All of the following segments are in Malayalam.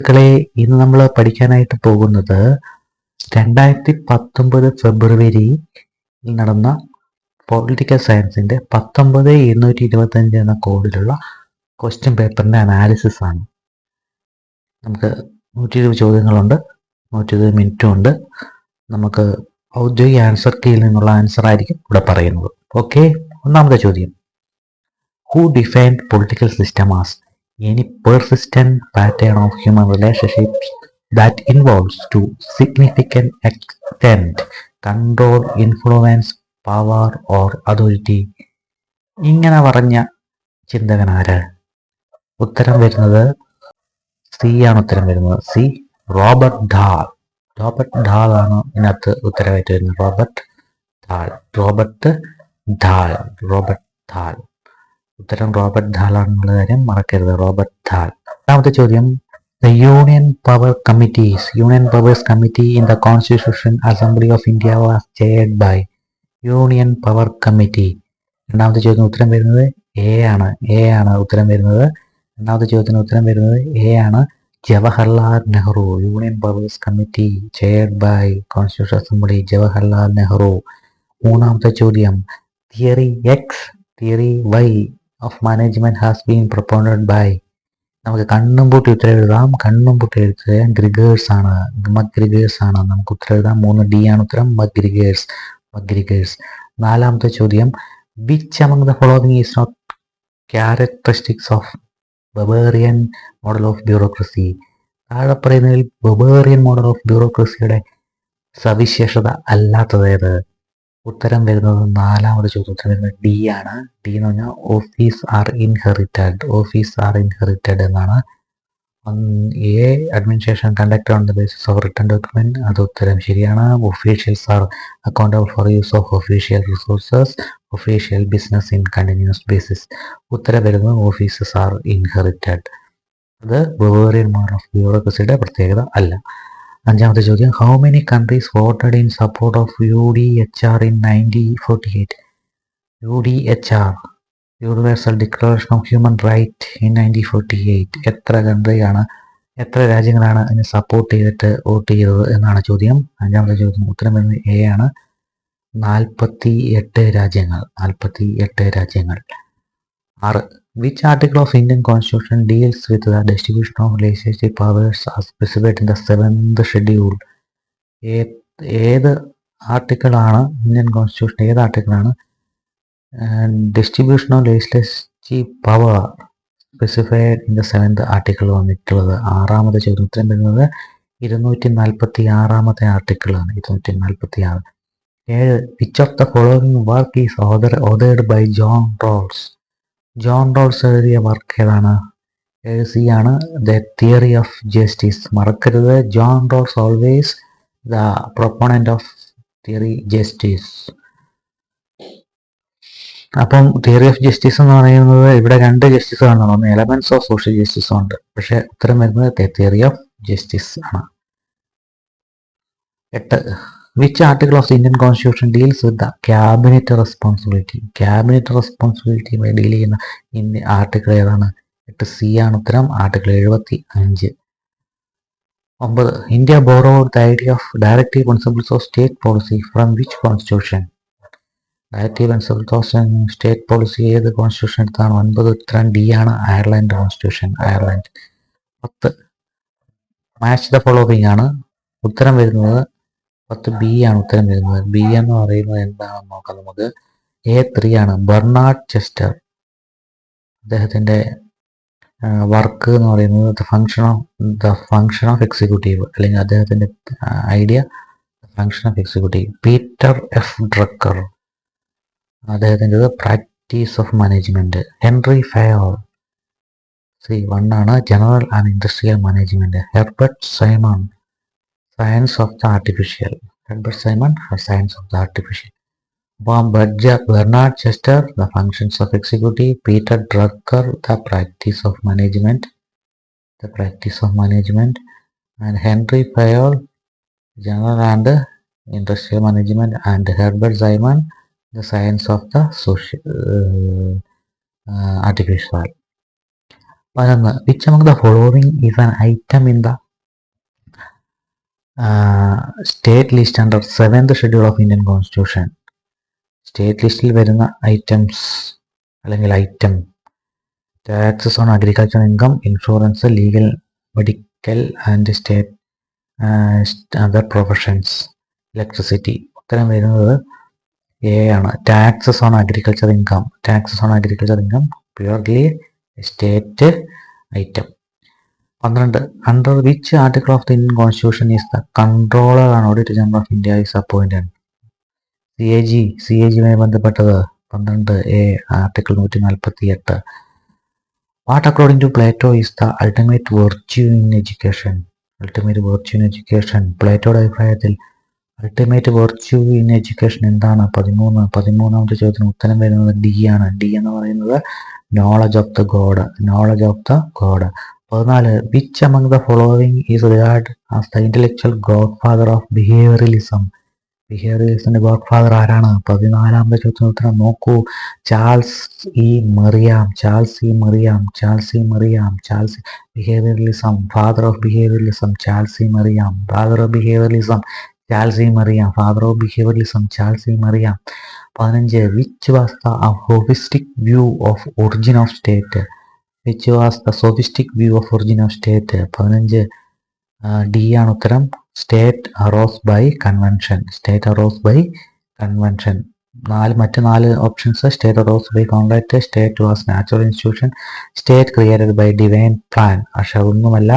മക്കളെ, ഇന്ന് നമ്മൾ പഠിക്കാനായിട്ട് പോകുന്നത് 2019 ഫെബ്രുവരിയിൽ നടന്ന പൊളിറ്റിക്കൽ സയൻസിന്റെ 19225 എന്ന കോഡിലുള്ള ക്വസ്റ്റ്യൻ പേപ്പറിന്റെ അനാലിസിസ് ആണ്. നമുക്ക് 120 ചോദ്യങ്ങളുണ്ട്, 120 മിനിറ്റും ഉണ്ട്. നമുക്ക് ഔദ്യോഗിക ആൻസർ കീയിൽ നിന്നുള്ള ആൻസർ ആയിരിക്കും ഇവിടെ പറയുന്നത്. ഓക്കെ, ഒന്നാമത്തെ ചോദ്യം: who defined political system as any persistent pattern of human relationships that involves to significant extent control, influence, power or authority? ഇങ്ങനെ പറഞ്ഞ ചിന്തകനാര്? ഉത്തരം വരുന്നത് സി ആണ്. ഉത്തരം വരുന്നത് സി, റോബർട്ട് ധാൾ. റോബർട്ട് ധാൾ ആണ് ഇതിനകത്ത് ഉത്തരവായിട്ട് വരുന്നത്. റോബർട്ട് ധാൾ. ഉത്തരം റോബർട്ട് ധാൾ ആണെന്നുള്ള കാര്യം മറക്കരുത്. റോബർട്ട് ധാൾ. രണ്ടാമത്തെ ചോദ്യം: The Union Powers Committee in the Constitution Assembly of India was chaired by Union Power Committee. രണ്ടാമത്തെ ചോദ്യം ഉത്തരം വരുന്നത് എ ആണ്. ഉത്തരം വരുന്നത് രണ്ടാമത്തെ ചോദ്യത്തിന് ഉത്തരം വരുന്നത് എ ആണ്, Jawaharlal Nehru. Union powers committee chaired by constitution assembly, Jawaharlal Nehru. മൂന്നാമത്തെ ചോദ്യം: theory Y of management has been propounded by. നമുക്ക് കണ്ണും പൂട്ടി ഉത്തരം എഴുതാം. ഗ്രിഗേഴ്സ് ആണ്. നമുക്ക് ഉത്തരം എഴുതാം. 3D ആണ് ഉത്തരം. മഗ്രിഗേഴ്സ്. നാലാമത്തെ ചോദ്യം: which among the following is not characteristics of Bavarian model of bureaucracy? താഴെ പറയുന്നതിൽ ബവേറിയൻ മോഡൽ ഓഫ് ബ്യൂറോക്രസിയുടെ സവിശേഷത അല്ലാത്തതേത്? ഉത്തരം വരുന്നത് നാലാമത്തെ ചോദ്യം. ഉത്തരം വരുന്നത് ഡി ആണ്. ഡി എന്ന് പറഞ്ഞാൽ ഓഫീസ് ആർ ഇൻഹെറിറ്റഡ് എന്നാണ്. A, administration conducted on the basis of written document. അത് ഉത്തരം ശരിയാണ്. Officials are accountable for use of official resources. Official business in continuous basis. ഉത്തരം വരുന്നത് ഓഫീസസ് ആർ ഇൻഹെറിറ്റഡ്. അത് ബവേറിയൻ മോഡൽ ഓഫ് ബ്യൂറോക്രസിയുടെ പ്രത്യേകത അല്ല. അഞ്ചാമത്തെ ചോദ്യം: how many countries voted in support of UDHR in 1948? UDHR, universal declaration of human right, in 1948. എത്ര രാജ്യങ്ങളാണ് അതിനെ സപ്പോർട്ട് ചെയ്തിട്ട് വോട്ട് ചെയ്തത് എന്നാണ് ചോദ്യം. അഞ്ചാമത്തെ ചോദ്യം ഉത്തരം വരുന്നത് എ ആണ്, 48 രാജ്യങ്ങൾ. 6. Which article of Indian Constitution deals with the distribution of legislative powers as specified in the 7th schedule? ഏത് ആർട്ടിക്കിളാണ് ഇന്ത്യൻ കോൺസ്റ്റിറ്റ്യൂഷൻ, ഏത് ആർട്ടിക്കിളാണ് distribution of legislative power specified in the 7th article വന്നിട്ടുള്ളത്? ആറാമത്തെ ചോദ്യം ഉത്തരം വരുന്നത് 246 ആർട്ടിക്കിളാണ്. 246. 7. Which of the following work is authored by John Rawls? John Rawls എഴുതിയ വർക്ക് ഏതാണ്? സി ആണ്, ദ തിയറി ഓഫ് ജസ്റ്റിസ്. മറക്കരുത്, John Rawls always the proponent of theory justice. അപ്പം തിയറി ഓഫ് ജസ്റ്റിസ് എന്ന് പറയുന്നത് ഇവിടെ 2 ജസ്റ്റിസ് ആണ്. ഒന്ന് എലമെന്റ്സ് ഓഫ് സോഷ്യൽ ജസ്റ്റിസും ഉണ്ട്. പക്ഷെ ഉത്തരം വരുന്നത് തിയറി ഓഫ് ജസ്റ്റിസ് ആണ്. 8. Which article of the Indian constitution deals with the cabinet responsibility? Cabinet റെസ്പോൺസിബിലിറ്റിയുമായി ഡീൽ ചെയ്യുന്ന ആർട്ടിക്കിൾ ഏതാണ്? 8 സി ആണ് ഉത്തരം, article 75. 9. India borrowed the idea of directive principles of state policy from which constitution? Directive principles of state policy ഏത് കോൺസ്റ്റിറ്റ്യൂഷൻ എടുത്താണ്? 9 ഉത്തരം ഡി ആണ്, Ireland constitution. 10. Match the following ആണ്. ഉത്തരം വരുന്നത് 10 ബി ആണ്. ഉത്തരം വരുന്നത് ബി എന്ന് പറയുന്നത് എന്താണെന്ന് നോക്കാം നമുക്ക്. A3 ആണ്, ബെർണാഡ് ചെസ്റ്റർ. അദ്ദേഹത്തിന്റെ വർക്ക് എന്ന് പറയുന്നത് ദ ഫങ്ഷൻ ഓഫ് എക്സിക്യൂട്ടീവ്, അല്ലെങ്കിൽ അദ്ദേഹത്തിന്റെ idea function of executive. Peter F Drucker, അദ്ദേഹത്തിൻ്റെത് practice of management. Henry Fayol, C1 ആണ്, general and industrial management. Herbert Simon, science of the artificial. Science of the artificial. അപ്പം Bernard Chester, the functions of executive. Peter Drucker, the practice of management. And Henry Fayol, general and industrial management. And Herbert Simon, the science of the artificial. 11. Which among the following is an item in the state list under 7th schedule of Indian Constitution? State ലിസ്റ്റിൽ വരുന്ന ഐറ്റംസ് അല്ലെങ്കിൽ item: taxes on agriculture income, insurance, legal, medical and state other professions, electricity. ഉത്തരം വരുന്നത് എ ആണ്. Taxes on agriculture income. Taxes on agriculture income purely state item. 12. Under which article of the Indian constitution is the controller and auditor general of India is appointed? C A ജിയുമായി ബന്ധപ്പെട്ടത് 12A article 148. What according to Plato is the ultimate virtue in education? Ultimate virtue in education പ്ലേറ്റോയുടെ അഭിപ്രായത്തിൽ അൾട്ടിമേറ്റ് വെർച്യൂ ഇൻ എഡ്യൂക്കേഷൻ എന്താണ്? 13. ചോദ്യത്തിന് ഉത്തരം വരുന്നത് ഡി ആണ്. ഡി എന്ന് പറയുന്നത് knowledge of the god. Knowledge of the god. 14. Which among the following is regard as the intellectual god father of behaviouralism? ബിഹേവിയറലിസത്തിന്റെ ഗോഡ് ഫാദർ ആരാണ്? 14 ചോദ്യത്തിന് ഉത്തരം നോക്കൂ. Charles E Merriam. Behaviouralism, father of behaviouralism Charles E Merriam. Father of behaviouralism Charles E Merriam. 15. Which was the sophistic view of origin of state? 15 D ആണ് ഉത്തരം. State arose by convention. മറ്റ് 4 options: state arose by contract, state was natural institution, state created by divine plan. പക്ഷെ അതൊന്നുമല്ല.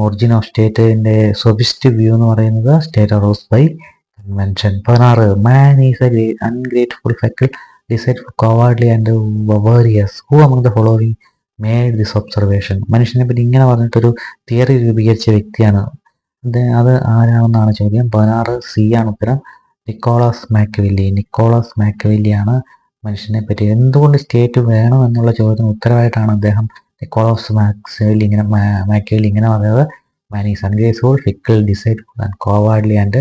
ഒറിജിൻ ഓഫ് സ്റ്റേറ്റിന്റെ സോഫിസ്റ്റിക് വ്യൂ എന്ന് പറയുന്നത് state arose by convention. 16. Man is a ungrateful fickle, deceitful, cowardly and avaricious. Who among the following made this observation? മനുഷ്യനെ പറ്റി ഇങ്ങനെ പറഞ്ഞിട്ടൊരു തിയറി രൂപീകരിച്ച വ്യക്തിയാണ്. അത് ആരാണെന്നാണ് ചോദ്യം. 16 സി ആണ് ഉത്തരം. നിക്കോളാസ് മാക്കിവെല്ലിയാണ് മനുഷ്യനെ പറ്റി എന്തുകൊണ്ട് സ്റ്റേറ്റ് വേണം എന്നുള്ള ചോദ്യത്തിന് ഉത്തരവായിട്ടാണ് നിക്കോളാസ് മാക്കിവെല്ലി ഇങ്ങനെ പറഞ്ഞത്: man is ungraceful, fickle, deceitful and cowardly and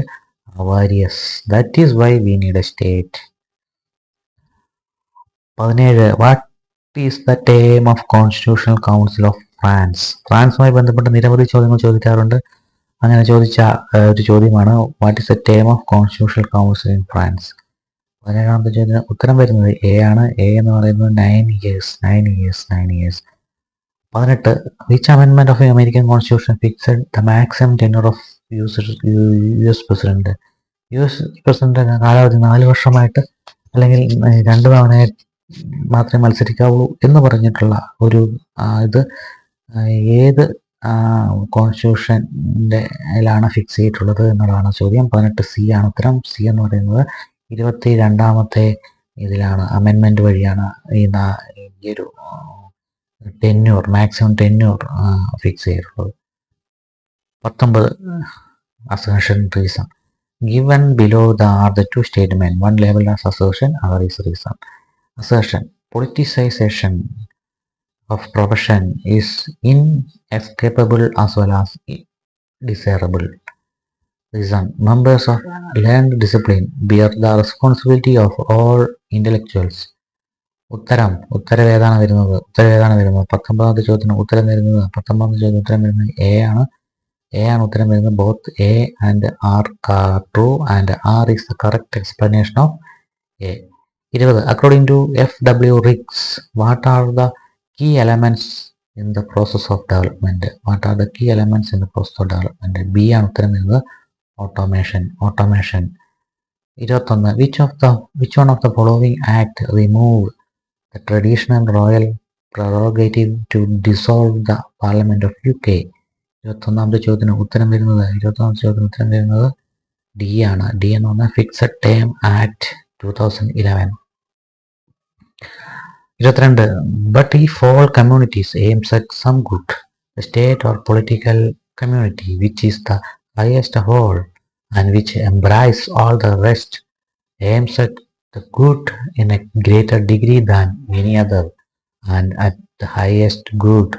avaricious. That is why we need a state. 17. What is the term of constitutional council of France? ഫ്രാൻസുമായി ബന്ധപ്പെട്ട നിരവധി ചോദ്യങ്ങൾ ചോദിക്കാറുണ്ട്. അങ്ങനെ ചോദിച്ച ഒരു ചോദ്യമാണ് what is the term of constitutional council in France? 17ാമത്തെ ചോദ്യത്തിന് ഉത്തരം വരുന്നത് എ ആണ്. എ എന്ന് പറയുന്നത് 9 years. 18. വിച്ച് അമെൻമെന്റ് of American constitution fixed the maximum tenure of US president? US president കാലാവധി 4 വർഷമായിട്ട് അല്ലെങ്കിൽ 2 തവണയായി മാത്രമേ മത്സരിക്കാവുള്ളൂ എന്ന് പറഞ്ഞിട്ടുള്ള ഒരു ഇത് ഏത് കോൺസ്റ്റിറ്റ്യൂഷനിലാണ് ഫിക്സ് ചെയ്തിട്ടുള്ളത് എന്നതാണ് ചോദ്യം. 18 സി ആണ് ഉത്തരം. സി എന്ന് പറയുന്നത് 22ാമത്തെ ഇതിലാണ്, അമെൻമെന്റ് വഴിയാണ് ഈ ഒരു മാക്സിമം ടെന്യൂർ ഫിക്സ് ചെയ്തിട്ടുള്ളത്. 19. Assertion reason. Given below are the 2 statements. One labeled as assertion, other is reason. Assertion: politicization of profession is inescapable as well as desirable. Reason: members of learned discipline bear the responsibility of all intellectuals. ഉത്തരം ഏതാണ് വരുന്നത്? 19ാമത്തെ ചോദ്യത്തിന് ഉത്തരം വരുന്നത് എ ആണ്. ഉത്തരം വരുന്നത് both A and R R true and R is the correct explanation of A. 20. According to FW Riggs, what are the key elements in the process of development? B ആണ് ഉത്തരം വരുന്നത് automation. 21. Which one of the following act remove the traditional royal prerogative to dissolve the Parliament of UK? 21ാമത്തെ ചോദ്യത്തിന് ഉത്തരം വരുന്നത് ഡി ആണ്. ഡി എന്ന് പറഞ്ഞാൽ fixed term act 2011. 22. But if all communities aims at some good, the state or political community which is the highest of all and which embrace all the rest aims at the good in a greater degree than any other and at the highest good,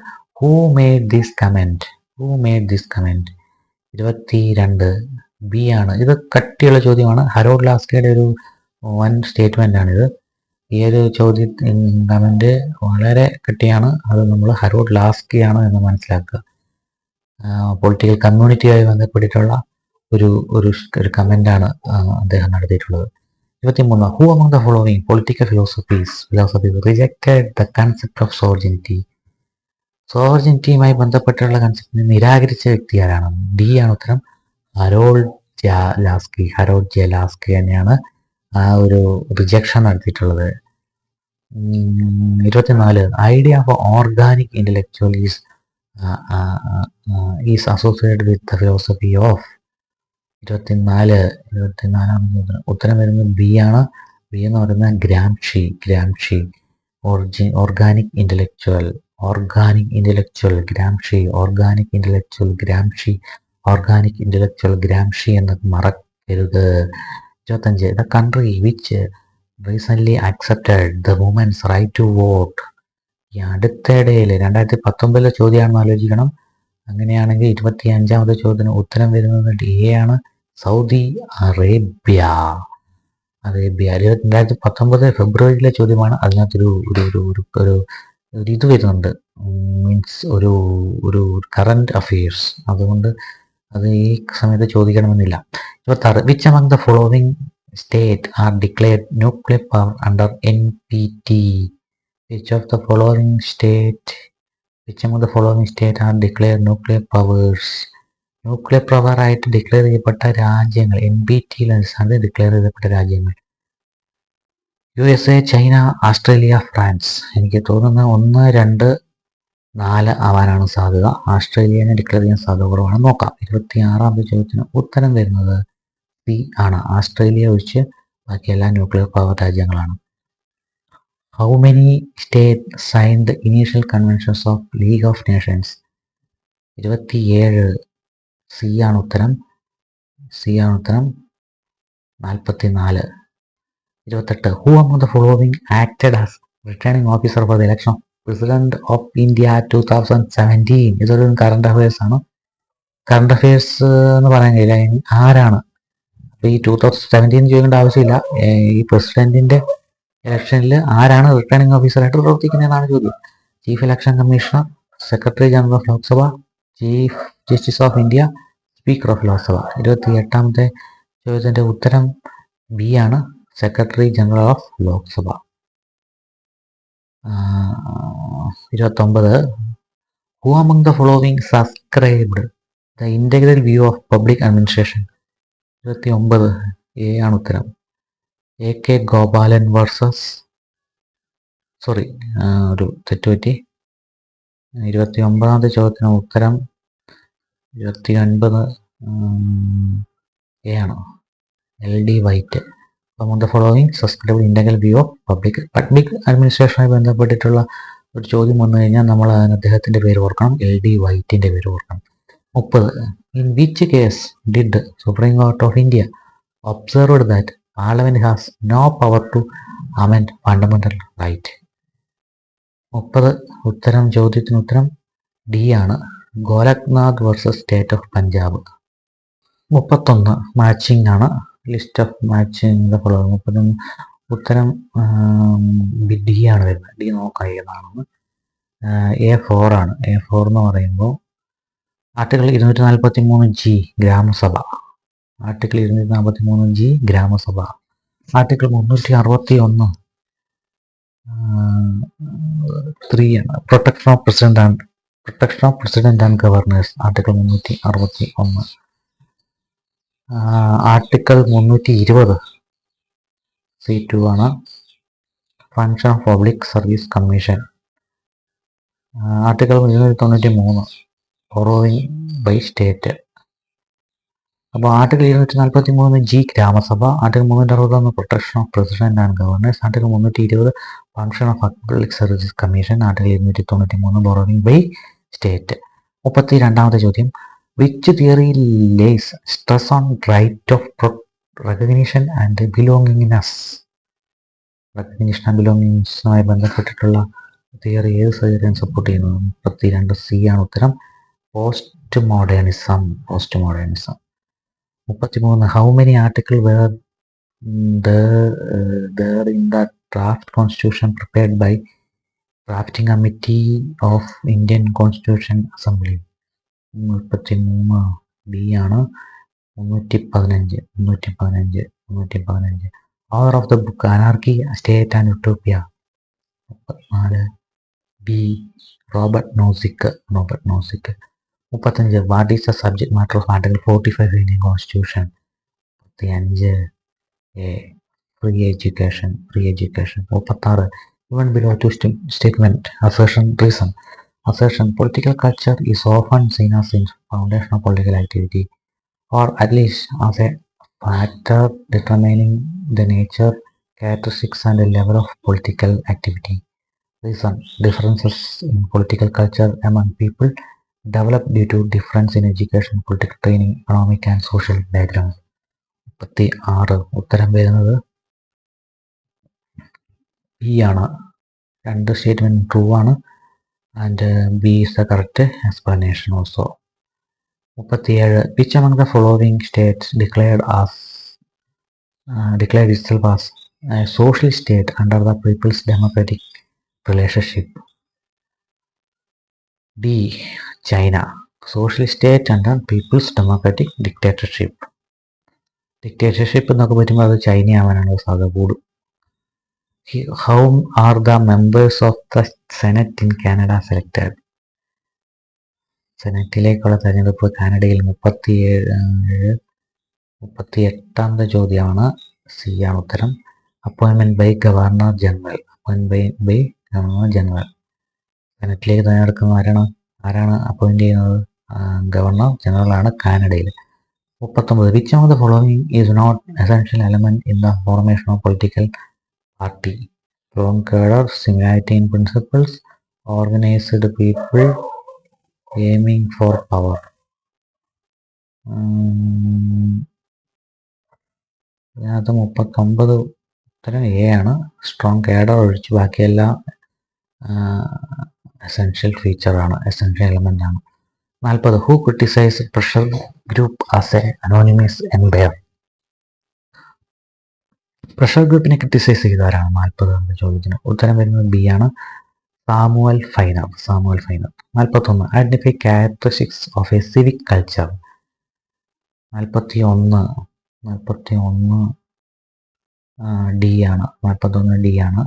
who made this comment? 22. B ആണ്. ഇത് കട്ടിയുള്ള ചോദ്യമാണ്. ഹരോൾഡ് ലാസ്കയുടെ ഒരു വൺ സ്റ്റേറ്റ്മെന്റ് ആണിത്. ഈ ഒരു കമന്റ് വളരെ കിട്ടിയാണ്. അത് നമ്മൾ ഹരോഡ് ലാസ്കിയാണ് എന്ന് മനസ്സിലാക്കുക. പൊളിറ്റിക്കൽ കമ്മ്യൂണിറ്റിയുമായി ബന്ധപ്പെട്ടിട്ടുള്ള ഒരു ഒരു ഒരു കമന്റാണ് അദ്ദേഹം നടത്തിയിട്ടുള്ളത്. 23. Who among the following political philosophies rejected the concept of sovereignty? സോവർജിനിറ്റിയുമായി ബന്ധപ്പെട്ടുള്ള കൺസെപ്റ്റിനെ നിരാകരിച്ച വ്യക്തി ആരാണ്? ഡി ആണ് ഉത്തരം. ഹരോൾഡ് ജെ ലാസ്കി തന്നെയാണ് ആ ഒരു റിജക്ഷൻ നടത്തിയിട്ടുള്ളത്. 24. Idea of organic intellectual is associated with the philosophy of. 24 ഉത്തരം വരുന്നത് ബി ആണ്. ബി എന്ന് പറയുന്നത് ഗ്രാംഷി. ഓർഗാനിക് ഇന്റലക്ച്വൽ ഗ്രാംഷി എന്നത് മറക്കരുത്. 25. The country which recent accepted the women's right to vote. ഈ അടുത്തിടയിൽ 2019 ചോദ്യമാണെന്ന് ആലോചിക്കണം. അങ്ങനെയാണെങ്കിൽ 25ാമത്തെ ചോദ്യത്തിന് ഉത്തരം വരുന്നത് ഡി ആണ്, സൗദി അറേബ്യ. 2019 ഫെബ്രുവരിയിലെ ചോദ്യമാണ്. അതിനകത്തൊരു ഇത് വരുന്നുണ്ട്, മീൻസ് ഒരു കറണ്ട് അഫെയർസ്. അതുകൊണ്ട് അത് ഈ സമയത്ത് ചോദിക്കണമെന്നില്ല. 26. Which among the following state are declared nuclear power under NPT? Which among the following state are declared nuclear powers? Nuclear power ആയിട്ട് ഡിക്ലെയർ ചെയ്യപ്പെട്ട രാജ്യങ്ങൾ, NPTയിൽ അടിസ്ഥാനത്തിൽ ഡിക്ലെയർ ചെയ്യപ്പെട്ട രാജ്യങ്ങൾ: USA, ചൈന, ഓസ്ട്രേലിയ, ഫ്രാൻസ്. എനിക്ക് തോന്നുന്നത് 1, 2, 4 ആവാനാണ് സാധ്യത. ഓസ്ട്രേലിയനെ ഡിക്ലെയർ ചെയ്യാൻ സാധ്യത കുറവാണ്. നോക്കാം. 26ാമത്തെ ചോദ്യത്തിന് ഉത്തരം വരുന്നത് സി ആണ്. ഓസ്ട്രേലിയ ഒഴിച്ച് ബാക്കിയെല്ലാം ന്യൂക്ലിയർ പവർ രാജ്യങ്ങളാണ്. How many state sign the initial conventions of league of nations? 27. C ആണ് ഉത്തരം. 44. 28. Who among the following acted as returning officer for the election of President of India 2017? ഇതൊരു കറണ്ട് അഫയേഴ്സ് ആണ്. കറണ്ട് അഫയേഴ്സ് എന്ന് പറയാൻ കഴിയില്ല, ആരാണ്. അപ്പോൾ ഈ 2017 ചോദിക്കേണ്ട ആവശ്യമില്ല. ഈ പ്രസിഡന്റിന്റെ ഇലക്ഷനിൽ ആരാണ് റിട്ടേണിംഗ് ഓഫീസറായിട്ട് പ്രവർത്തിക്കുന്നതെന്നാണ് ചോദ്യം. Chief election commissioner, secretary general of Lok Sabha, chief justice of India, speaker of Lok Sabha. 28ാമത്തെ ചോദ്യത്തിന്റെ ഉത്തരം ബി ആണ്, secretary general of Lok Sabha. 29. Who among the following subscribed the integral view of public administration? 29. A ആണ് ഉത്തരം. AK ഗോപാലൻ വേഴ്സസ് ഒരു തെറ്റുപറ്റി. 29ാമത്തെ ചോദ്യത്തിന് ഉത്തരം 29 എ ആണ്, LD white. among the following subscribed integral view of public administrationമായി ബന്ധപ്പെട്ടിട്ടുള്ള ഒരു ചോദ്യം വന്നു കഴിഞ്ഞാൽ നമ്മൾ അദ്ദേഹത്തിന്റെ പേര് ഓർക്കണം, LD വൈറ്റിന്റെ പേര് ഓർക്കണം. 30. In which case did Supreme Court of India observed that Parliament has no power to amend fundamental right? 30 ചോദ്യത്തിന് ഉത്തരം ഡി ആണ്, Gorakhnath versus state of Punjab. 31 matching ആണ്, ലിസ്റ്റ് ഓഫ് മാച്ചിങ്. 31 ഉത്തരം ഡി ആണ് വരുന്നത്. ഡി നോക്കാം ഏതാണെന്ന്. A4 ആണ്. A4 എന്ന് പറയുമ്പോൾ article 243G Gram Sabha. Article 243G Gram Sabha. Article 361 3 ആണ്, protection of president and governors. Article 361. Article 320 C2 ആണ്, function of public service commission. Article 293 following by state. അപ്പോൾ article 243G Gram Sabha, article 361 protection of president and governors, article 320 function of public service commission, article 293 borrowing by state. 32ാമത്തെ ചോദ്യം, which theory lays stress on right of recognition and belongingness? Recognition and ബിലോങ്ങിങ്സുമായി ബന്ധപ്പെട്ടിട്ടുള്ള തിയറി ഏത് തിയറിയും സപ്പോർട്ട് ചെയ്യുന്നത്? 32 സി ആണ് ഉത്തരം, post modernism. 33 how many article were there in the draft constitution prepared by drafting committee of Indian Constitution Assembly. 33 B ആണ്. 315 author of the book Anarchy, State and Utopia. 34 B Robert Nozick. 35 what is the subject matter of Article 45 Indian Constitution. 35 A free education. 36 even below to statement assertion reason. Assertion: political culture is often seen as the foundation of political activity, or at least as a factor determining the nature, characteristics and the level of political activity. Reason: differences in political culture among people develop due to difference in education, political training, economic and social background. 36 ഉത്തരം വരുന്നത് ബി ആണ്. രണ്ട് സ്റ്റേറ്റ്മെന്റ് ട്രൂ ആണ്. And B is the correct explanation also. 37 which among the following states declared itself as a social state under the people's democratic relationship. D. China. Social state under people's democratic dictatorship. Dictatorship എന്നൊക്കെ പറ്റുമ്പോൾ അത് ചൈന ആവാനുള്ള സാധ്യത കൂടും. How are the members of the senate in Canada selected. സെനറ്റിലേക്കുള്ള തെരഞ്ഞെടുപ്പ് കാനഡയിൽ 38ാമത്തെ ചോദ്യമാണ്. സി ആണ് ഉത്തരം. അപ്പോയിൻമെന്റ് ബൈ ഗവർണർ ജനറൽ. സെനറ്റിലേക്ക് തിരഞ്ഞെടുക്കുന്ന ആരാണ് അപ്പോയിന്റ് ചെയ്യുന്നത്? ഗവർണർ ജനറൽ ആണ് കാനഡയിൽ. 39 which of the following is not essential element in the formation of political party? Strong cadre, similarity in principles, organized people aiming for power. ഇതിനകത്ത് 39 ഉത്തരം എ ആണ്. സ്ട്രോങ് കാഡർ ഒഴിച്ച് ബാക്കിയെല്ലാം എസെൻഷ്യൽ ഫീച്ചറാണ്, എസെൻഷ്യൽ എലമെന്റ് ആണ്. 40 who criticized pressure group as a anonymous empire. Pressure ഗ്രൂപ്പിനെ ക്രിട്ടിസൈസ് ചെയ്തവരാണ് 40 ചോദ്യത്തിന്. ഉത്തരം വരുന്നത് ബി ആണ്. Samuel finer. 41 identify characteristics of A civic culture. 41 D ആണ്. 41 ഡി ആണ്.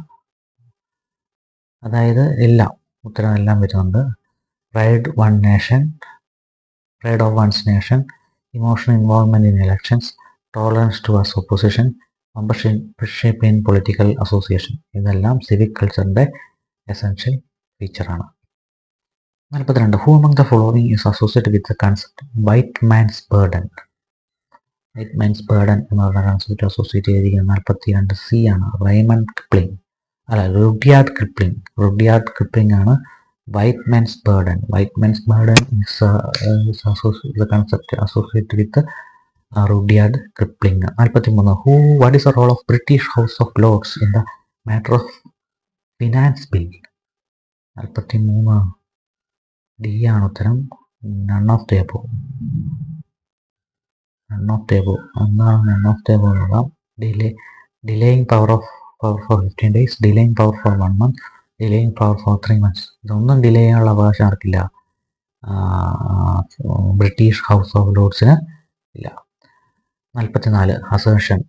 അതായത് എല്ലാം ഉത്തരം എല്ലാം വരുന്നുണ്ട്. pride of one's nation, emotional involvement in elections, tolerance towards opposition, membership in political association. ഇതെല്ലാം civic കൾച്ചറിന്റെ essential ഫീച്ചറാണ്. 42 who among the following is associated with the concept white man's burden. എന്ന് പറഞ്ഞ കൺസെപ്റ്റ് അസോസിയേറ്റ് ചെയ്തിരിക്കുന്നത് 42 സി ആണ്. റുഡ്യാർഡ് കിപ്ലിംഗ് ആണ് white man's burden is the concept associated with Rudyard Kipling. 43 what is the role of British House of Lords in the matter of finance bill? 43 D ആണ് ഉത്തരം. none of the above. എന്താണ് none of the above എന്നുള്ളത്? delaying power for 15 days, delaying power for 1 month, delaying power for 3 months. ഇതൊന്നും ഡിലേ ചെയ്യാനുള്ള അവകാശം ആർക്കില്ല? ബ്രിട്ടീഷ് ഹൗസ് ഓഫ് ലോർഡ്സിന് ഇല്ല. 44 assertion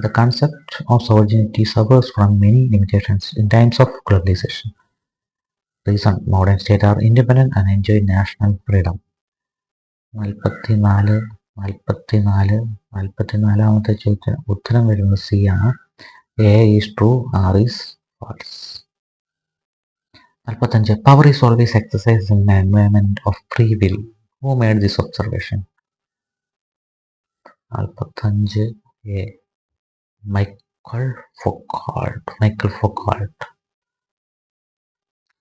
the concept of sovereignty suffers from many limitations in times of globalization. Reason modern states are independent and enjoy national freedom. 44ാമത്തെ ചോദ്യത്തിന് ഉത്തരം വരുന്നത് സി ആണ്. A is true, R is false. 45 power is always exercised in an environment of free will. Who made this observation? 45 A Michel Foucault.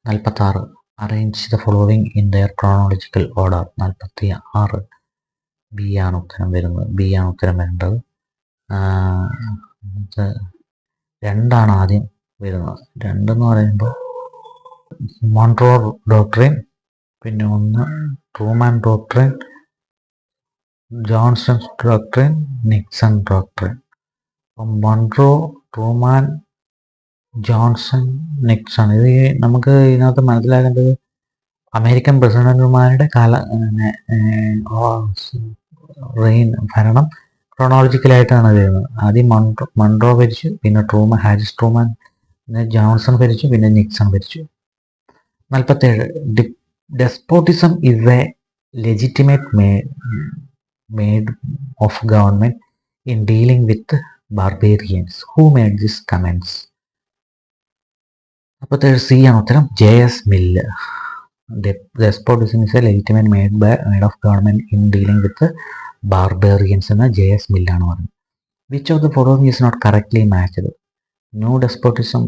46 arrange the following in their chronological order. 46 B ആണ് ഉത്തരം വരേണ്ടത്. 2 ആദ്യം വരുന്നത്. 2 എന്ന് പറയുമ്പോൾ മോൺട്രോ ഡോക്ട്രിൻ, പിന്നെ 1 Truman doctrine, Johnson doctrine, Nixon doctrine. അപ്പം മോൺട്രോ, ട്രൂമാൻ, ജോൺസൺ, നിക്സൺ. ഇത് നമുക്ക് ഇതിനകത്ത് മനസ്സിലാക്കേണ്ടത് അമേരിക്കൻ പ്രസിഡന്റുമാരുടെ ഭരണം ക്രോണോളജിക്കലായിട്ടാണ് വരുന്നത്. ആദ്യം മൺറോ ഭരിച്ചു, പിന്നെ ഹാരിസ് ട്രൂമാൻ, പിന്നെ ജോൺസൺ ഭരിച്ചു, പിന്നെ നിക്സൺ ഭരിച്ചു. 47 despotism is A legitimate made of government in dealing with barbarians. Who made these comments? 47 C ആണ് ഉത്തരം. JS Mill. Despotism is a legitimate made of government in dealing with barbarians എന്ന JS Mill ആണ് പറഞ്ഞത്. Which of the following is not correctly matched? New despotism,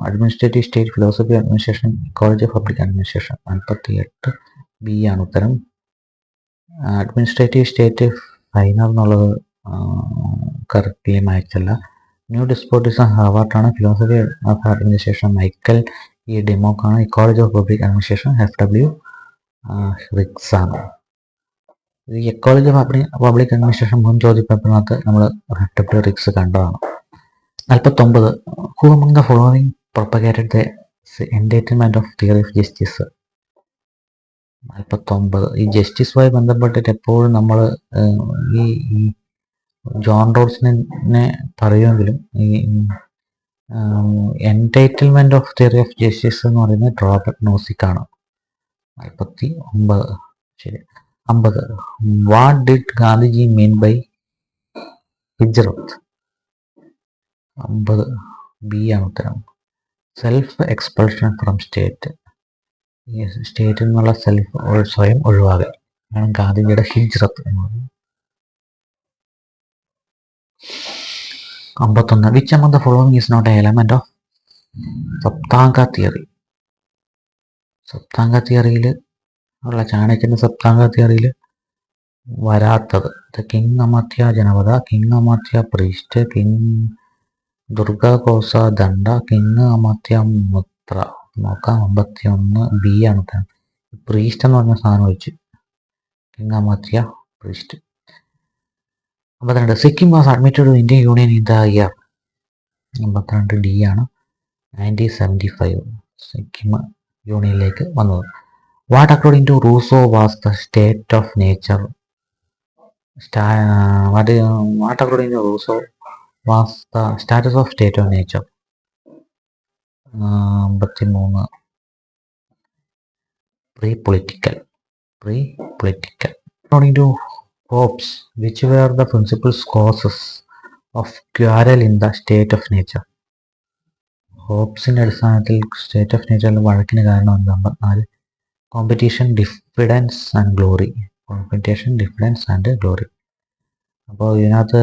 administrative state, philosophy administration, ecology of public administration. 48 B ആണ് ഉത്തരം. അഡ്മിനിസ്ട്രേറ്റീവ് സ്റ്റേറ്റ് ഫൈനൽ എന്നുള്ളത് കറക്റ്റ്ലി മാച്ചല്ല. ന്യൂ ഡെസ്പോട്ടിസം ഹാർവാർട്ടാണ്. Philosophy of administration Michael E ഡെമോക്കാണ്. Ecology of public administration FW Riggs ആണ്. ഈ എക്കോളജി ഓഫ് പബ്ലിക് അഡ്മിനിസ്ട്രേഷൻ മുൻ ചോദ്യപേപ്പറിനകത്ത് നമ്മൾ FW റിക്സ് കണ്ടതാണ്. 49 who among the following propagated the enlightenment of theory of justice. 49 ഈ ജസ്റ്റിസുമായി ബന്ധപ്പെട്ടിട്ട് എപ്പോഴും നമ്മൾ ഈ ജോൺ റോൾസിനെ പറയുമെങ്കിലും ഈ entitlement of theory of justice എന്ന് പറയുന്നത് റോബർട്ട് നോസിക് ആണ്. 49 ശരി. 50 what did Gandhiji mean by ഹിജ്റത്ത്. 50 ബി ആണ് ഉത്തരം. Self expulsion from state. സ്റ്റേറ്റിൽ നിന്നുള്ള സ്വയം ഒഴിവാകൽ ആണ് ഗാന്ധിജിയുടെ ഹിജ്റത്ത് എന്ന് പറയുന്നത്. 51 which among the following is not a element of Saptanga theory. Saptanga തിയറിയിൽ ഉള്ള ചാണക്യന്റെ സപ്താംഗ തിയറിയിൽ വരാത്തത് king Amatya Janapada, king Amatya priest, king Durga Kosa Danda, king Amatya Mitra. നോക്കാം. 51 ബി ആണ് ഉത്തരം. പ്രീസ്റ്റ് എന്ന് പറഞ്ഞ സാധനം വെച്ച് king Amatya priest. 52 Sikkim was admitted to Indian union in the year. 52 D ആണ്. 1975 സിക്കിം യൂണിയനിലേക്ക് വന്നത്. What according to Rousseau was the state of nature. What according to Rousseau was the status of state of nature. 53 pre-political. According to Hobbes, which were the principal causes of quarrel in the state of nature? ഹോബ്സിന്റെ അടിസ്ഥാനത്തിൽ സ്റ്റേറ്റ് ഓഫ് നേച്ചറിൽ വഴക്കിന് കാരണം 54 competition, diffidence and glory. Competition, diffidence and glory. അപ്പോൾ ഇതിനകത്ത്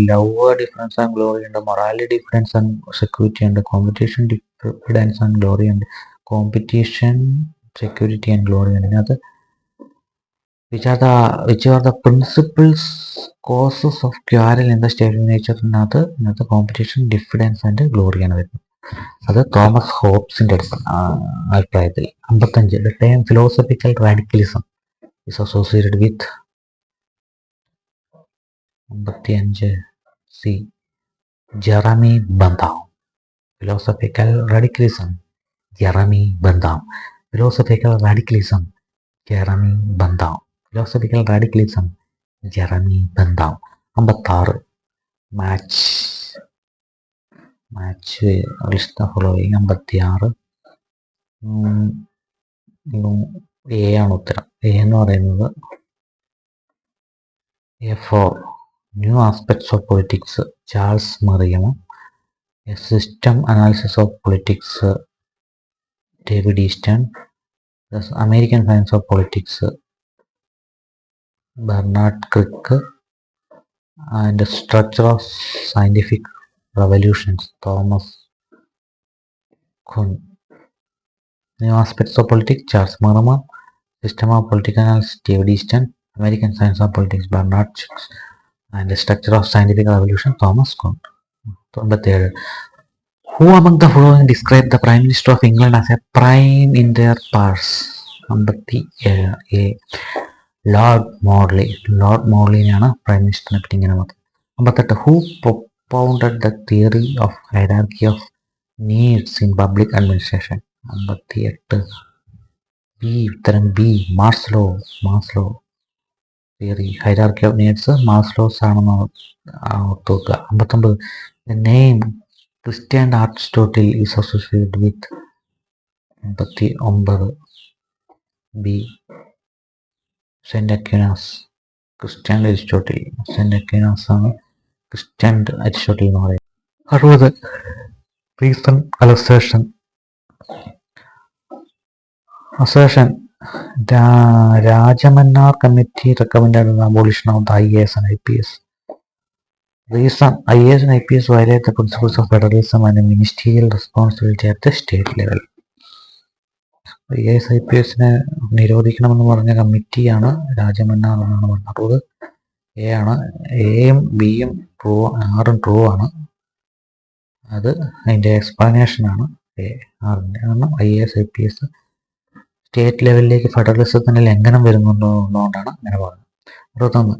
ലവ്, ഡിഫറൻസ് ആൻഡ് ഗ്ലോറി ഉണ്ട്, മൊറാലിറ്റി, ഡിഫറൻസ് ആൻഡ് സെക്യൂരിറ്റി ഉണ്ട്, കോമ്പറ്റീഷൻ, ഡിഫറൻസ് ആൻഡ് ഗ്ലോറി ഉണ്ട്, കോമ്പറ്റീഷൻ, സെക്യൂരിറ്റി ആൻഡ് ഗ്ലോറി ഉണ്ട്. ഇതിനകത്ത് which are the principles causes of quarrel in the state of നേച്ചറിനകത്ത് കോമ്പറ്റീഷൻ, ഡിഫറൻസ് ആൻഡ് ഗ്ലോറിയാണ് വരുന്നത്. അത് തോമസ് ഹോബ്സിന്റെ അഭിപ്രായത്തിൽ. 55 the term philosophical radicalism is associated with. 55 C Jeremy Bentham. Philosophical radicalism Jeremy Bentham. Philosophical radicalism Jeremy Bentham. Philosophical radicalism Jeremy Bentham. 56 match list the following. 56 A ആണ് ഉത്തരം. എ എന്ന് പറയുന്നത് A4 new aspects of politics Charles മറിയമോ. A system analysis of politics David Easton. American science of politics Bernard Crick. And structure of scientific revolutions Thomas Kuhn. New aspects of politics Charles മറിയമോ. System of political analysis David Easton. American Science of Politics Bernard Chicks. And the Structure of Scientific Revolution Thomas Kuhn. 97 Who among the following describe the Prime Minister of England as a prime inter pares? 57 A Lord Morley. Lord മോർലിനെയാണ് പ്രൈം മിനിസ്റ്ററിനെ പറ്റി ഇങ്ങനെ പറഞ്ഞത്. 58 Who propounded the theory of hierarchy of needs in public administration. 58 B ഉത്തരം B Maslow theory hierarchy of needs Maslow's ആണെന്ന് ഓർത്തുവെക്കുക. 59 the name Christian Aristotle is associated with. 59 B saint Aquinas. Christian Aristotle saint Aquinas ആണ് ക്രിസ്റ്റ്യൻ അരിസ്റ്റോട്ടിൽ എന്ന് പറയുന്നത്. 60 reason അലസേഷൻ Rajamanar committee recommended an abolition of the IAS and IPS. Reason IAS and IPS violate the principles of federalism and ministerial responsibility at the state level. IAS IPSനെ നിരോധിക്കണമെന്ന് പറഞ്ഞ കമ്മിറ്റിയാണ് രാജമന്നാർ എന്നാണ് പറഞ്ഞത്. എ ആണ്. എയും ബിയും ട്രൂ, ആറും ട്രൂ ആണ്. അത് അതിൻ്റെ എക്സ്പ്ലനേഷനാണ് എ ആറിൻ്റെ. കാരണം IAS IPS സ്റ്റേറ്റ് ലെവലിലേക്ക് ഫെഡറലിസത്തിന് ലംഘനം വരുന്നുള്ളതുകൊണ്ടാണ് അങ്ങനെ പറഞ്ഞത്. 61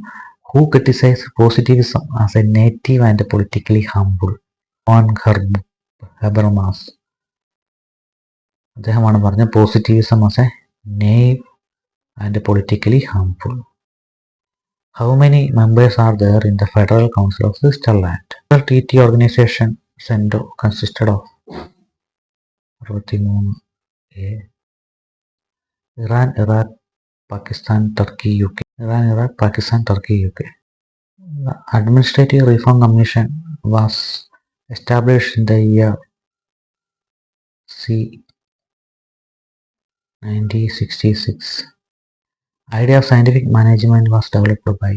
who criticise positivism as a native and politically harmful. John Habermas അദ്ദേഹമാണ് പറഞ്ഞത് positivism as a naive and politically harmful. How many members are there in the federal council of Switzerland? Treaty organisation CENTO consisted of. 63 A Iran, Iraq, Pakistan, Turkey, UK. Iran, Iraq, Pakistan, Turkey, UK. The Administrative Reform Commission was established in the year C. 1966. Idea of scientific management was developed by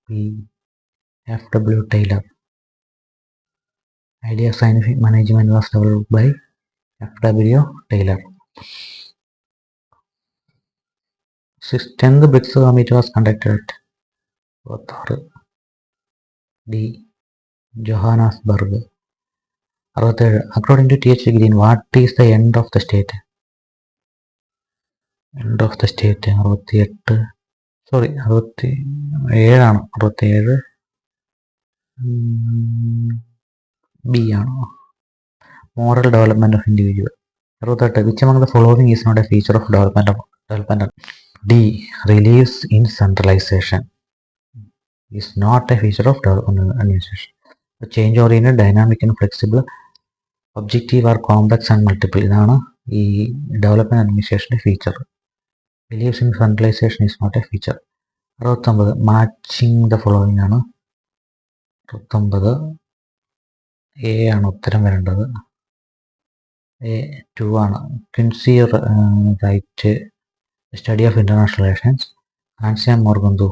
P. F.W. Taylor. Idea of scientific management was developed by F.W. Taylor. 10th BRICS committee was conducted at D. Johannesburg. 67 according to T.H. Green, what is the end of the state? End of the state 68 sorry 67 ആണ്. 67 ബി ആണ്. Moral development of individual. 68 which among the following is not a feature of development? D. Reliefs in centralization is not a feature of development administration. The change oriented, dynamic and flexible, objective or complex and multiple ഇതാണ് ഈ ഡെവലപ്മെന്റ് അഡ്മിനിസ്ട്രേഷൻ്റെ feature. Reliefs in centralization is not a feature. 69 matching the following ആണ്. 69 എ ആണ് ഉത്തരം വരേണ്ടത്. എ 2 ആണ്. Quincy Wright, study of international relations. Hansia Morgundu,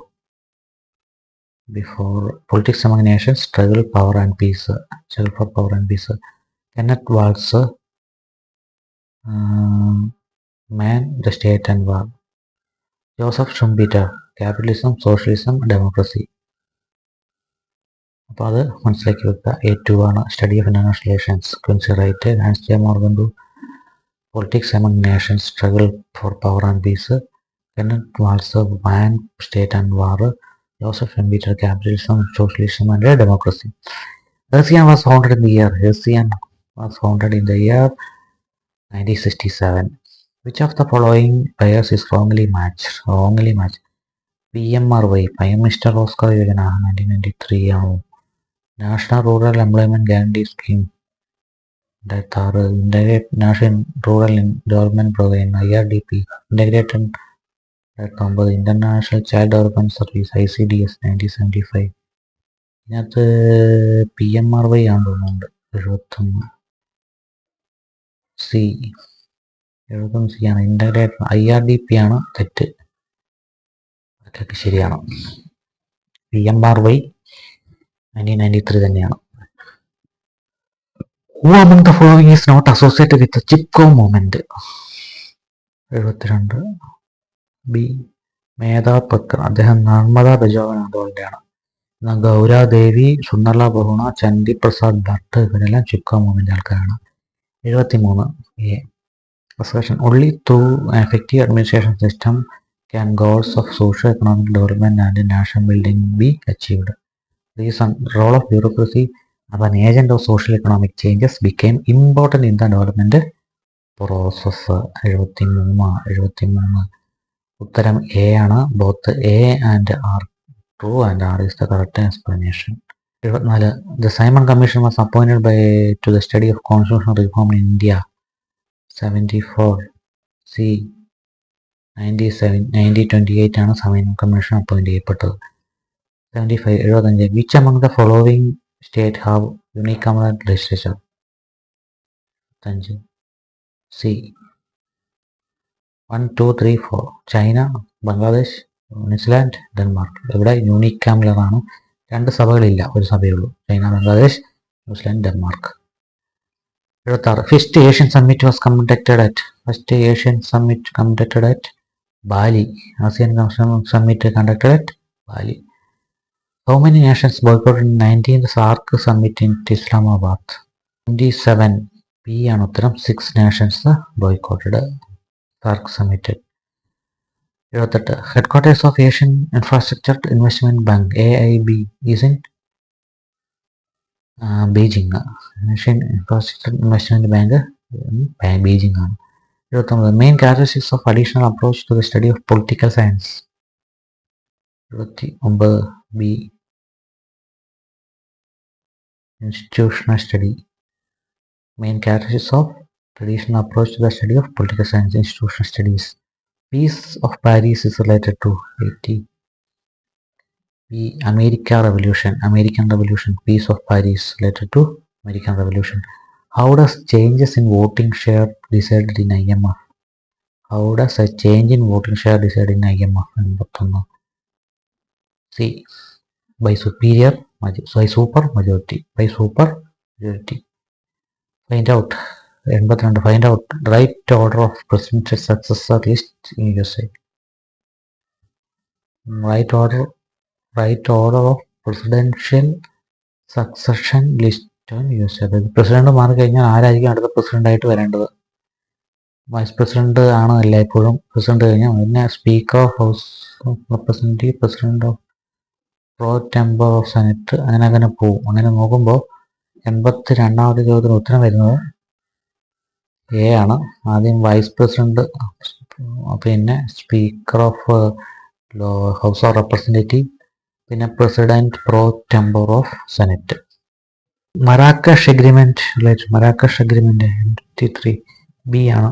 before politics among nations, struggle for power and peace. Kenneth Waltz, man, the state and war. Joseph Schumpeter, capitalism, socialism, democracy. അപ്പോൾ അത് മനസ്സിലാക്കി വെക്കുക. എ 2 ആണ്. Study of international relations. Quincy Wright. Hans Morgenthau, politics among nations, struggle for power and peace. Kenneth Waltz, man, state and war. Joseph Schumpeter, capitalism, socialism and democracy. ASEAN was founded in the year 1967. Which of the following pairs is wrongly matched? PMRY, Prime Minister Roskar Yojana, 1993 ആണ്. National rural employment guarantee scheme 2006. National rural development programme IRDP integrated 2009. International child development service ICDS 1975. ഇതിനകത്ത് PMRY ആണ് തോന്നുന്നുണ്ട്. 71 സി ആണ്. ഇന്റഗ്രേറ്റഡ് IRDP ആണ് തെറ്റ്. അതൊക്കെ ശരിയാണ്. PMRY 1993 തന്നെയാണ്. Who among the following is not associated with the Chipko movement? 72 B മേധാ പത്ര. അദ്ദേഹം നർമ്മദാ ബചാവോ ആന്തോളൻ്റെയാണ്. എന്നാൽ ഗൗരാദേവി, സുന്ദർല ബഹുണ, ചന്ദി പ്രസാദ് ഭട്ട് ഇവരെല്ലാം ചിപ്കോ മൂവ്മെന്റ് ആൾക്കാരാണ്. 73 A assertion only through an effective administration system can goals of socio-economic development and national building be achieved. Reason: role of bureaucracy as an agent of social economic changes became important in the development process. 73. ഉത്തരം എ ആണ്. Both A and R true and R is the correct explanation. 74. The Simon Commission was appointed to the study of constitutional reform in India. 74. C. 1928 ആണ് Simon Commission appoint ചെയ്യപ്പെട്ടത്. 75. 75. Which among the following state have unicameral legislature? 5. C. 1, 2, 3, 4. China, Bangladesh, New Zealand, Denmark. ഇവിടെ യൂണിക്കാമുലർ ആണ്. 2 സഭകളില്ല, ഒരു സഭയേ ഉള്ളൂ. China, Bangladesh, New Zealand, Denmark. 76. First Asian Summit was conducted at Bali. ASEAN Summit conducted at Bali. How many nations boycotted 19th SAARC Summit in Islamabad? 27. P ആണ് ഉത്തരം. 6 nations boycotted SAARC Summit. 78. Headquarters of Asian Infrastructure Investment Bank AIB is in Beijing. Asian Infrastructure Investment Bank Beijing ആണ്. 79. Main characteristics of additional approach to the study of political science. 79. B. Institutional study. Main characteristics of traditional approach to the study of political science, institutional studies. Peace of Paris is related to 80. B. American Revolution. Peace of Paris related to American Revolution. How does changes in voting share decided in IMF? How does a change in voting share decided in IMF? 81. C. By super majority. Find out. 82. Find out right order of presidential successor list in USA. Right order of presidential succession list in USA. അതായത് പ്രസിഡന്റ് മാറി കഴിഞ്ഞാൽ ആരായിരിക്കും അടുത്ത പ്രസിഡന്റ് ആയിട്ട് വരേണ്ടത്? വൈസ് പ്രസിഡന്റ് ആണ് എല്ലായ്പ്പോഴും. പ്രസിഡന്റ് കഴിഞ്ഞാൽ പിന്നെ speaker of house of representative, president of pro tempore of senate, അങ്ങനെ പോവും. അങ്ങനെ നോക്കുമ്പോൾ 82ാമത്തെ ചോദ്യത്തിന് ഉത്തരം വരുന്നത് എ ആണ്. ആദ്യം വൈസ് പ്രസിഡന്റ്, പിന്നെ speaker of house of representative, പിന്നെ president pro tempore of senate. Marrakesh agreement 83. B ആണ്.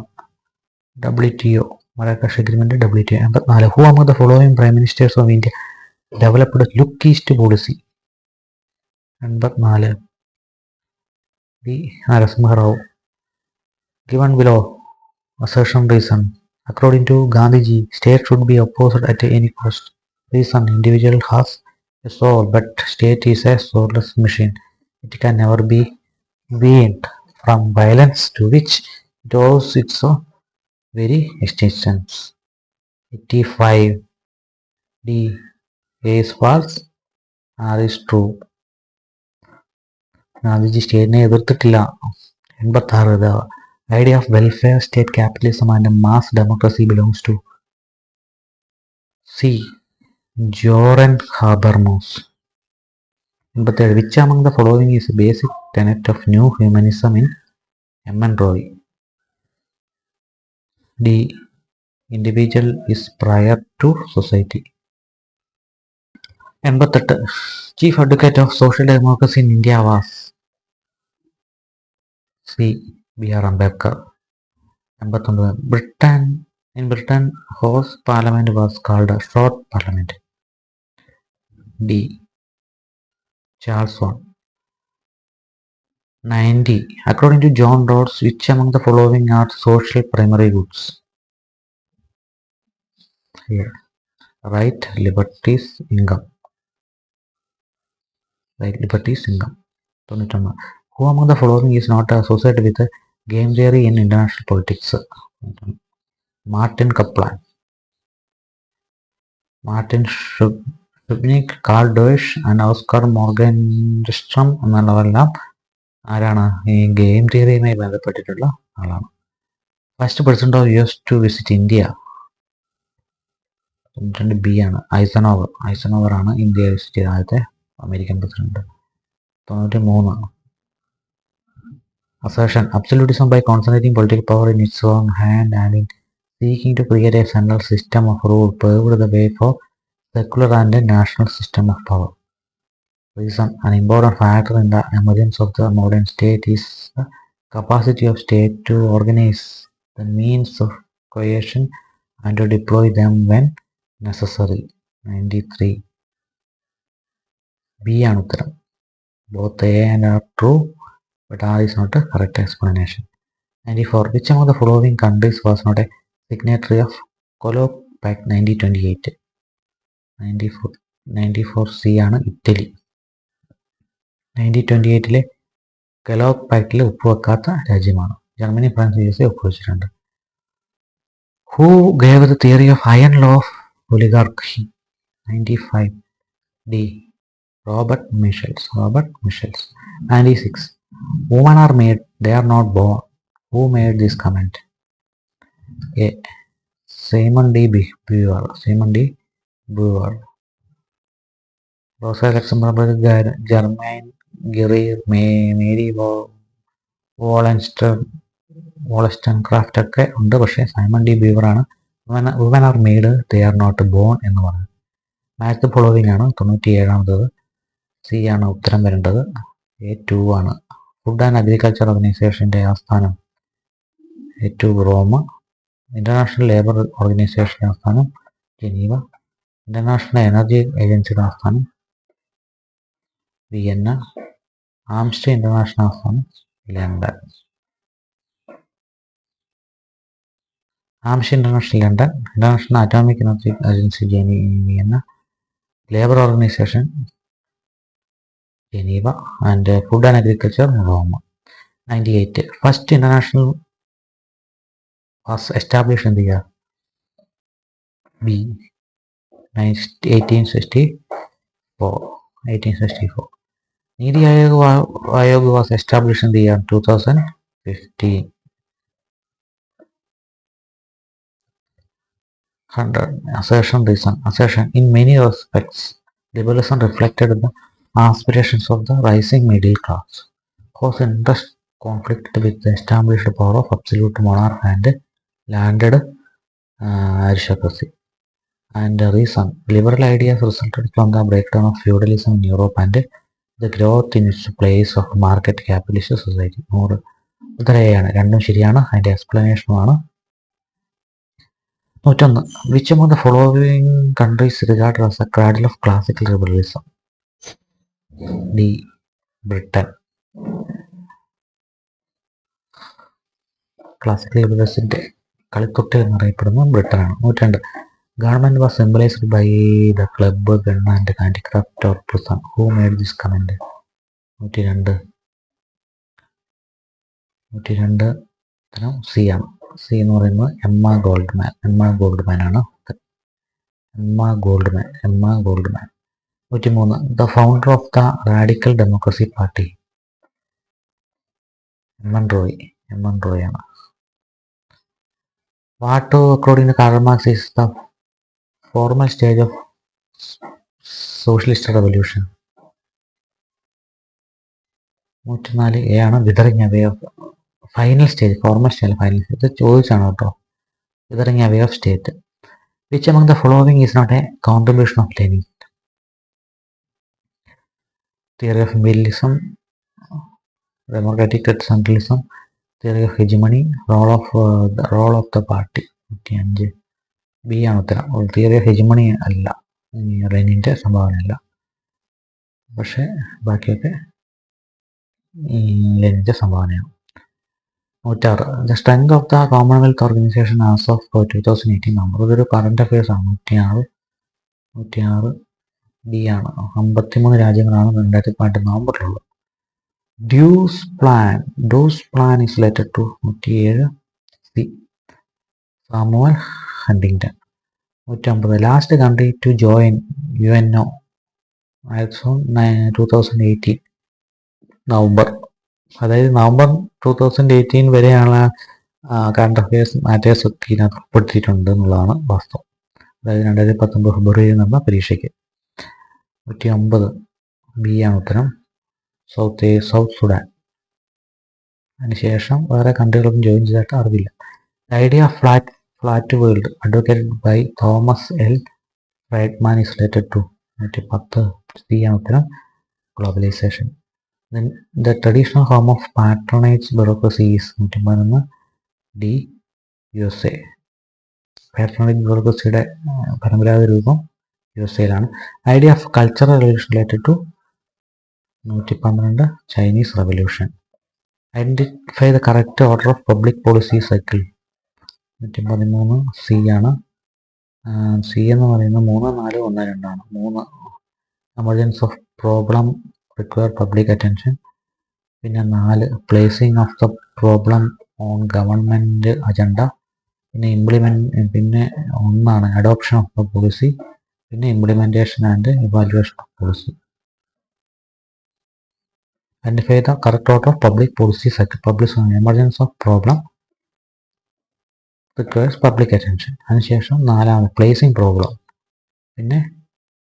WTO. Marrakesh agreement WTO. 84. Who among the following prime ministers of India developed Look East policy? 84. B. Narasimha Rao. Given below, assertion reason. According to Gandhiji, state should be opposed at any cost. Reason. Individual has a soul, but state is a soulless machine. It can never be weaned from violence to which it owes its very existence. 85. D. A is false, R is true. Gandhiji സ്റ്റേറ്റിനെ എതിർത്തിട്ടില്ല. 86. The idea of welfare state capitalism and mass democracy belongs to C. Joran Habermas. 87. Which among the following is a basic tenet of new humanism in M.N. Roy? D. Individual is prior to society. 88. Chief advocate of social democracy in India was C. B.R. Ambedkar. 89. In Britain, House Parliament was called a short parliament. D. Charles I. 90. According to John Rawls, which among the following are social primary goods? Here. Right, liberties, income. Right, liberties, income. 91. Who among the following is not associated with game theory in international politics? Martin Kaplan. Martin Shubnik, Carl Deutsch and Oscar Morgenstern എന്നുള്ളവരെല്ലാം ആരാണ്? ഈ ഗെയിം തിയറിയുമായി ബന്ധപ്പെട്ടിട്ടുള്ള ആളാണ്. First president of US to visit India? 92. B ആണ്. ഐസനോവർ ആണ് ഇന്ത്യ വിസിറ്റ് ചെയ്ത ആദ്യത്തെ American president. 93 assertion absolutism by concentrating political power in its own hand and in seeking to create a central system of rule paved the way for secular and a national system of power. Reason an important factor in the emergence of the modern state is the capacity of state to organize the means of coercion and to deploy them when necessary. 93 B ആണ് ഉത്തരം. Both A and R true, but R is not a correct explanation. 94 which among the following countries was not a signatory of Cologne Pact 1928? 94 C ആണ് ഇറ്റലി. 1928 കലോഗ് പാക്റ്റിൽ ഒപ്പുവെക്കാത്ത രാജ്യമാണ്. ജർമ്മനി, ഫ്രാൻസ്, USA ഒപ്പുവെച്ചിട്ടുണ്ട്. Who gave the theory of iron law of oligarchy? 95 D Robert Michels. 96 women are made, they are not born. Who made this comment? A Simon D. Beauvoir. Rosa Luxemburg, Germaine Greer, Mary Wollstonecraft ഒക്കെ ഉണ്ട്. പക്ഷേ സൈമൺ ഡി ബ്യൂവറാണ് woman are made, they are not born എന്ന് പറഞ്ഞത്. മാച്ച് ദ ഫോളോവിംഗ് ആണ് 97. സി ആണ് ഉത്തരം വരേണ്ടത്. A2 ആണ്. ഫുഡ് ആൻഡ് അഗ്രികൾച്ചർ ഓർഗനൈസേഷൻ്റെ ആസ്ഥാനം A2 റോം. ഇന്റർനാഷണൽ ലേബർ ഓർഗനൈസേഷൻ്റെ ആസ്ഥാനം ജനീവ. ഇന്റർനാഷണൽ എനർജി ഏജൻസിയുടെ ആസ്ഥാനം വിയന്ന. ആംസ്റ്റർ ഇന്റർനാഷണൽ ആസ്ഥാനം London. Amnesty international London. International atomic energy agency Vienna. Labour organisation Geneva. And food and agriculture Rome. 98 first international was established in the year? B 1864. Niti Aayog was established in the year 2015. 100 assertion reason. Assertion in many respects liberalism reflected the aspirations of the rising middle class, caused interest conflict with the established power of absolute monarch and landed aristocracy. And reason liberal ideas resulted from the breakdown of feudalism in Europe and the growth in its place of market capitalist society. 100 ഉത്തരയാണ്. രണ്ടും ശരിയാണ്. അതിൻ്റെ എക്സ്പ്ലനേഷനുമാണ്. 101 which among the following countries regarded as the cradle of classical liberalism? D Britain. Classical ലിബറലിസത്തിന്റെ കളിത്തൊട്ട് എന്നറിയപ്പെടുന്ന ബ്രിട്ടനാണ്. 102 government was symbolised by the club, gun and handicraft or prison. Who made this comment? 102 ഉത്തരം സി ആണ്. സി എന്ന് പറയുന്നത് എമ്മ ഗോൾഡ്മാൻ ആണ്. Emma Goldman. 103 the founder of the radical democracy party? M N Roy ആണ്. What according to Karl Marx is the formal stage of socialist revolution? 104 A ആണ്. Withering away of final stage. Formal stage final stage. ഇത് ചോദിച്ചാണ് കേട്ടോ. Withering away of state. Which among the following is not a contribution of Lenin? Theory of imperialism, democratic centralism, theory of hegemony, role of the party. 105 B ആണ് ഉത്തരം. തിയറി ഓഫ് ഹെജിമണി അല്ല, ലെനിൻ്റെ സംഭാവനയല്ല. പക്ഷേ ബാക്കിയൊക്കെ ലെനിൻ്റെ സംഭാവനയാണ്. 106 the strength of the Commonwealth organisation as of 2018 number. ഇതൊരു കറണ്ട് അഫയേഴ്സ് ആണ്. 106 ബി ആണ്. 53 രാജ്യങ്ങളാണ് 2018 നവംബറിലുള്ളത്. Deuce plan is related to 107 C Samuel Huntington. 150 last country to join UNO 2018 November. അതായത് നവംബർ 2018 വരെയാണ് കറണ്ട് അഫയേഴ്സ് മാറ്റേഴ്സ് ഒക്കെ ഇതിനകത്ത് ഉൾപ്പെടുത്തിയിട്ടുണ്ട് എന്നുള്ളതാണ് വാസ്തവം. അതായത് 2019 ഫെബ്രുവരിയിൽ നടന്ന പരീക്ഷയ്ക്ക്. 150 ബി ആണ് ഉത്തരം. South Sudan. അതിനുശേഷം വേറെ കൺട്രികളൊന്നും ജോയിൻ ചെയ്തിട്ട് അറിവില്ല. Idea of flat world advocated by Thomas L Friedman is related to 110 C ആണ് ഉത്തരം. Globalisation. The traditional home of patronage bureaucracy is 111 D USA. Patronage ബ്യൂറോക്രസിയുടെ പരമ്പരാഗത രൂപം USA-യിലാണ്. Idea of cultural revolution related to 112 Chinese revolution. Identify the correct order of public policy cycle 113 C ആണ്. സി എന്ന് പറയുന്നത് 3, 4, 1, 2 ആണ്. 3 emergence of problem require public attention. പിന്നെ 4 placing of the problem on government agenda. പിന്നെ പിന്നെ 1 അഡോപ്ഷൻ ഓഫ് ദ പോളിസി. പിന്നെ implementation and evaluation of policy. Identify the correct order of public policy cycle. Emergence of problem requires public attention. അതിനുശേഷം 4 പ്ലേസിംഗ് പ്രോബ്ലം. പിന്നെ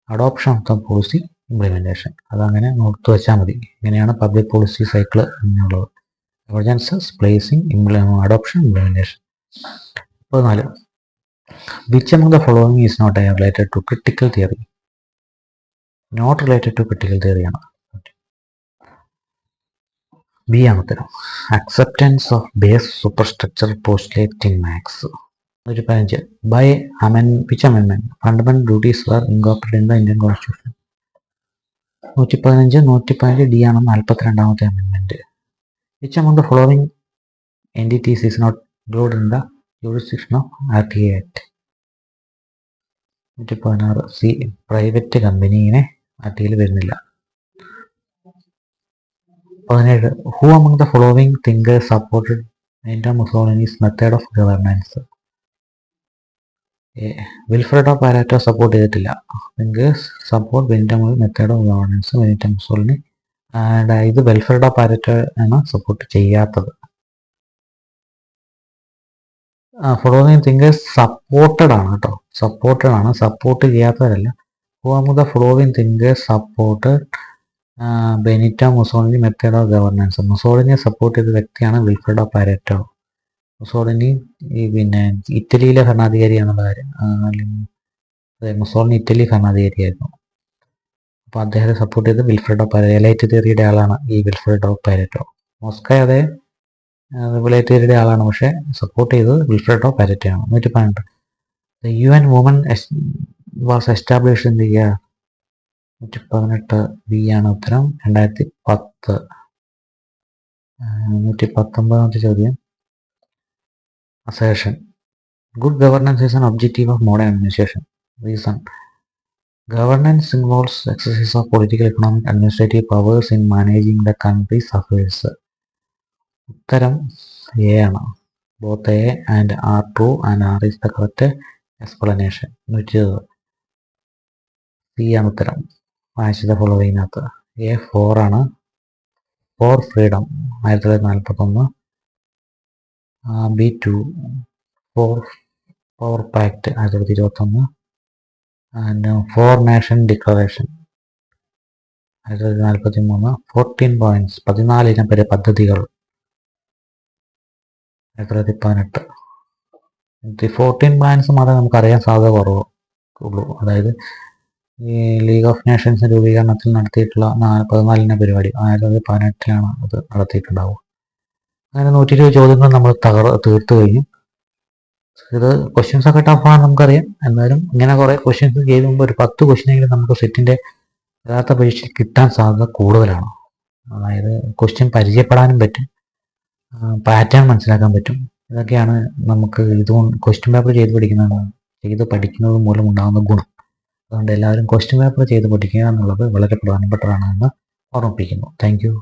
adoption of the policy, implementation. അതങ്ങനെ നോട്ട് വെച്ചാൽ മതി. ഇങ്ങനെയാണ് പബ്ലിക് പോളിസി സൈക്കിൾ എന്നുള്ളത്. എമർജൻസസ്, placing, adoption, implementation. 14. Which among the following is not related to critical theory? Not related to critical theory ആണ്. ബി ആണ് ഉത്തരം. Acceptance of base superstructure postulate in Marx. 15. By which അമെൻമെന്റ് fundamental duties were incorporated in the Indian constitution. 115 D ആണ് 42ാമത്തെ അമെൻമെന്റ്. Which among the following entities is not included in the jurisdiction of RTA Act. 116 C. Private കമ്പനിയെ RTA വരുന്നില്ല. 17. Who among the following thinkers supported Benito Mussolini's method of governance? Vilfredo Pareto support ചെയ്തിട്ടില്ല. thinkers support Benito method of governance. Benito Mussolini. ഇത് വിൽഫ്രെഡോ പാരറ്റോ ആണ് സപ്പോർട്ട് ചെയ്യാത്തത്. ഫോളോവിങ് തിങ്കേഴ്സ് സപ്പോർട്ടഡ് ആണ് കേട്ടോ. സപ്പോർട്ടഡ് ആണ്, സപ്പോർട്ട് ചെയ്യാത്തവരല്ല. Who among the following thinkers supported Benito Mussolini method of governance. മുസോളിനിയെ സപ്പോർട്ട് ചെയ്ത വ്യക്തിയാണ് വിൽഫ്രെഡോ പാരറ്റോ. മുസോളിനി പിന്നെ ഇറ്റലിയിലെ ഭരണാധികാരിയാണെന്നുള്ള കാര്യം, അതെ, മുസോളിനി ഇറ്റലി ഭരണാധികാരിയായിരുന്നു. അപ്പോൾ അദ്ദേഹത്തെ സപ്പോർട്ട് ചെയ്ത് വിൽഫ്രെഡോ പാരറ്റോ. എലൈറ്റ് തിയറിയുടെ ആളാണ് ഈ വിൽഫ്രെഡോ പാരറ്റോ. മോസ്കോ അതേ എലൈറ്റ് തിയറിയുടെ ആളാണ്, പക്ഷേ സപ്പോർട്ട് ചെയ്തത് വിൽഫ്രെഡോ പാരറ്റോ ആണ്. 112. The UN Women was established in the year. 118 B ആണ് ഉത്തരം. 2010. 119ാമത്തെ ചോദ്യം. Assertion. Good governance is an objective of modern administration. Reason. Governance involves exercise of political, economic, administrative powers in managing the country's affairs. ഉത്തരം എ ആണ്. Both A and R true and R is the correct explanation. 120. C ആണ് ഉത്തരം. മാച്ച് ദ ഫോളോവിങ്ങിനകത്ത് എ 4 ആണ്. Four freedom 1941. B 2 four power pact 1921. And four nation declaration 1943. 14 points 14 പദ്ധതികൾ 1918. 14 പോയിന്റ്സ് മാത്രമേ നമുക്കറിയാൻ സാധ്യത കുറവുള്ളൂ. അതായത് ഈ ലീഗ് ഓഫ് നേഷൻസ് രൂപീകരണത്തിൽ നടത്തിയിട്ടുള്ള 14 പരിപാടി 1918 അത് നടത്തിയിട്ടുണ്ടാവുക. അങ്ങനെ 120 ചോദ്യങ്ങൾ നമ്മൾ തീർത്തു കഴിഞ്ഞു. ഇത് ക്വസ്റ്റ്യൻസ് ഒക്കെ ടഫാണ് നമുക്കറിയാം. എന്നാലും ഇങ്ങനെ കുറേ ക്വസ്റ്റ്യൻസ് ചെയ്യുമ്പോൾ ഒരു 10 ക്വസ്റ്റ്യനെങ്കിലും നമുക്ക് സെറ്റിൻ്റെ യഥാർത്ഥ പരീക്ഷയിൽ കിട്ടാൻ സാധ്യത കൂടുതലാണ്. അതായത് ക്വസ്റ്റ്യൻ പരിചയപ്പെടാനും പറ്റും, പാറ്റേൺ മനസ്സിലാക്കാൻ പറ്റും. ഇതൊക്കെയാണ് നമുക്ക് ഇതുകൊണ്ട് ക്വസ്റ്റ്യൻ പേപ്പർ ചെയ്ത് പഠിക്കുന്നത് മൂലം ഉണ്ടാകുന്ന ഗുണം. അതുകൊണ്ട് എല്ലാവരും ക്വസ്റ്റ്യൻ പേപ്പർ ചെയ്ത് പഠിക്കുക എന്നുള്ളത് വളരെ പ്രധാനപ്പെട്ടതാണെന്ന് ഓർമ്മിപ്പിക്കുന്നു. Thank you.